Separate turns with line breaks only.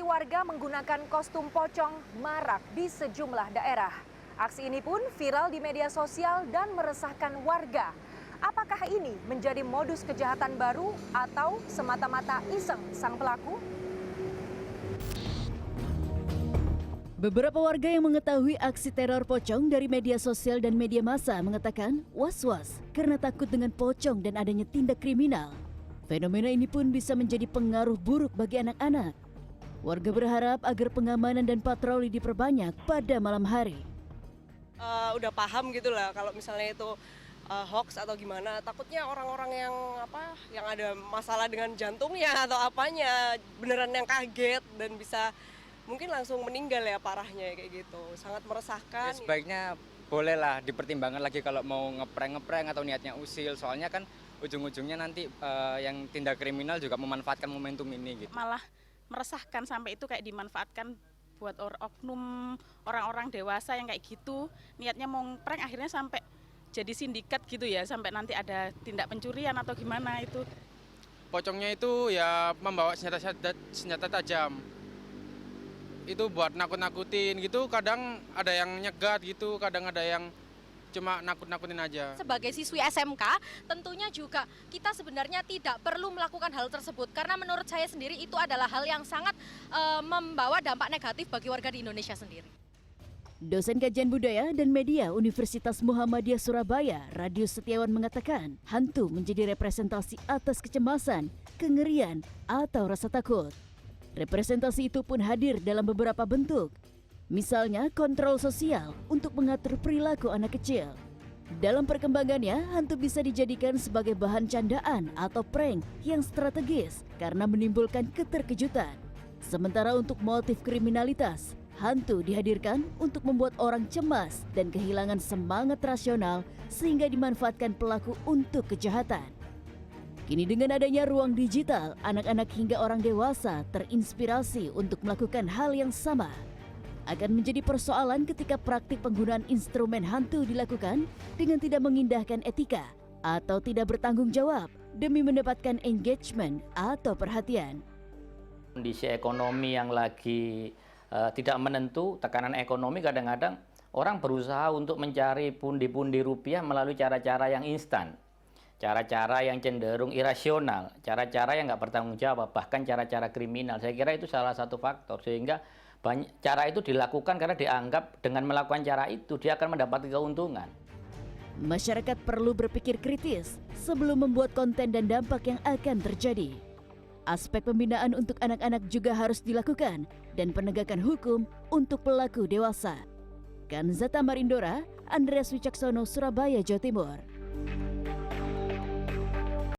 aksi warga menggunakan kostum pocong marak di sejumlah daerah. Aksi ini pun viral di media sosial dan meresahkan warga. Apakah ini menjadi modus kejahatan baru atau semata-mata iseng sang pelaku?
Beberapa warga yang mengetahui aksi teror pocong dari media sosial dan media massa mengatakan was-was karena takut dengan pocong dan adanya tindak kriminal. Fenomena ini pun bisa menjadi pengaruh buruk bagi anak-anak. Warga berharap agar pengamanan dan patroli diperbanyak pada malam hari.
Udah paham gitu lah kalau misalnya itu hoax atau gimana. Takutnya orang-orang yang ada masalah dengan jantungnya atau apanya beneran yang kaget dan bisa mungkin langsung meninggal ya parahnya kayak gitu. Sangat meresahkan.
Ya, sebaiknya bolehlah dipertimbangkan lagi kalau mau ngeprank atau niatnya usil. Soalnya kan ujung-ujungnya nanti yang tindak kriminal juga memanfaatkan momentum ini gitu.
Malah meresahkan sampai itu kayak dimanfaatkan buat oknum orang-orang dewasa yang kayak gitu. Niatnya mau prank akhirnya sampai jadi sindikat gitu ya, sampai nanti ada tindak pencurian atau gimana itu.
Pocongnya itu ya membawa senjata tajam. Itu buat nakut-nakutin gitu, kadang ada yang nyegat gitu, kadang ada yang cuma nakut-nakutin aja.
Sebagai siswi SMK, tentunya juga kita sebenarnya tidak perlu melakukan hal tersebut. Karena menurut saya sendiri itu adalah hal yang sangat membawa dampak negatif bagi warga di Indonesia sendiri.
Dosen Kajian Budaya dan Media Universitas Muhammadiyah Surabaya, Radius Setiawan mengatakan, hantu menjadi representasi atas kecemasan, kengerian, atau rasa takut. Representasi itu pun hadir dalam beberapa bentuk. Misalnya kontrol sosial untuk mengatur perilaku anak kecil. Dalam perkembangannya, hantu bisa dijadikan sebagai bahan candaan atau prank yang strategis karena menimbulkan keterkejutan. Sementara untuk motif kriminalitas, hantu dihadirkan untuk membuat orang cemas dan kehilangan semangat rasional sehingga dimanfaatkan pelaku untuk kejahatan. Kini dengan adanya ruang digital, anak-anak hingga orang dewasa terinspirasi untuk melakukan hal yang sama. Akan menjadi persoalan ketika praktik penggunaan instrumen hantu dilakukan dengan tidak mengindahkan etika atau tidak bertanggung jawab demi mendapatkan engagement atau perhatian.
Kondisi ekonomi yang lagi tidak menentu, tekanan ekonomi kadang-kadang orang berusaha untuk mencari pundi-pundi rupiah melalui cara-cara yang instan. Cara-cara yang cenderung irasional, cara-cara yang nggak bertanggung jawab, bahkan cara-cara kriminal. Saya kira itu salah satu faktor sehingga cara itu dilakukan karena dianggap dengan melakukan cara itu dia akan mendapat keuntungan.
Masyarakat perlu berpikir kritis sebelum membuat konten dan dampak yang akan terjadi. Aspek pembinaan untuk anak-anak juga harus dilakukan dan penegakan hukum untuk pelaku dewasa. Kanzata Marindora, Andreas Wicaksono, Surabaya, Jawa Timur.